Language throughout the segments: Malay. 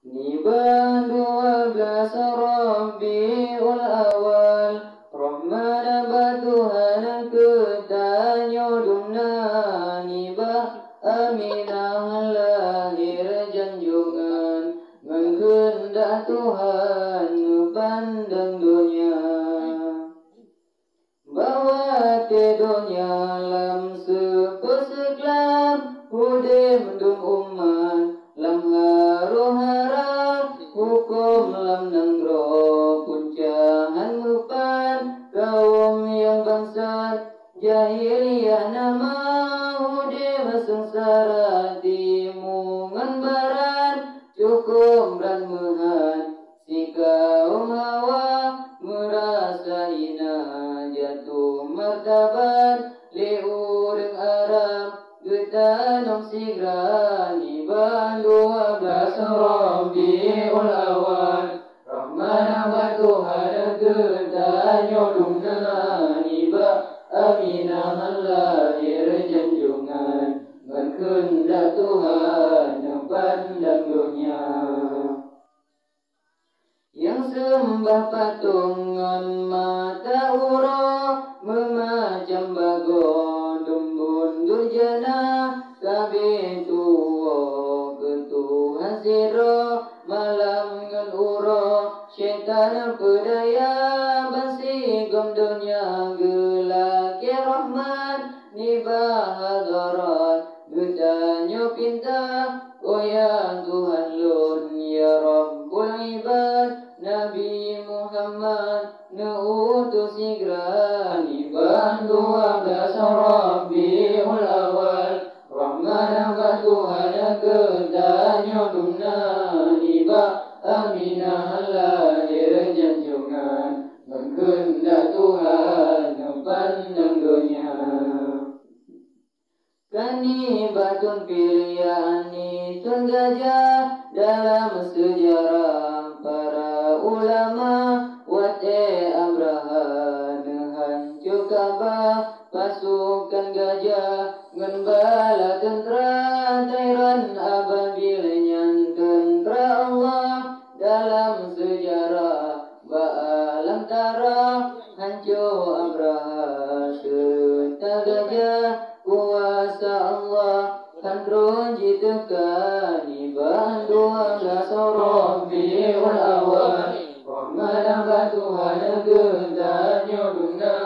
Niban 12 Rabiul Awal, Rahman Tuhan ketanyo dumna. Nibah Aminah lahir janjungan, mengkendak Tuhan pandang dunia. Bawa ke dunia lam sepeseklam, hudim dum umat lam haru harap, hukum lam nanggro puncahan mupan. Kaum yang bangsat jahiliyah nama, hudim sengsara timungan barat. Cukup dan mehan si kaum hawa, merasa hina jatuh martabat. Liureng Arab getanong sigra, Niban 12 Rabiul Awal, Rahman Tuhan ketanyo dumna. Nibah Aminah lahir janjungan, mengkendak Tuhan pandang dunia. Yang sembah patungan mata ura, memacam bagon dumbun durjana. Kabeh tuwa ketuhan siro, malam ngan ura syaitan pedaya. Bansigom dunia gelak ya Rahman, Nibah hadarat getanyo pinta. Oh ya Tuhan lun ya Rabbul ibad, Nabi Muhammad neutus sigra. Nibah 12 Rabiul Awal, Rahman Tuhan ketanyo dumna. Nibah Aminah lahir janjungan, mengkendak Tuhan pandang dunia. Kani batun pilihan tun gajah, dalam sejarah para ulama. Wate Abraha nehancur Ka'bah, pasukan gajah ngan bala tentera. Tairan ababil nyan tentera Allah, dalam sejarah baalam tara. Hancur Abraha serta gajah, kuasa Allah kan ronji tekan. Nibah 12 Rabiul Awal, Rahman Tuhan ketanyo dumna.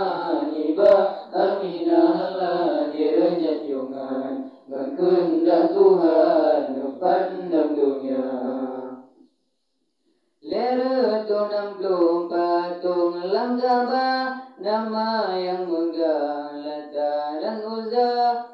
Nibah Aminah lahir janjungan, mengkendak Tuhan pandang dunia. Lere tu 60 patung lam Ka'bah, nama yang megah Lata dan Uzza.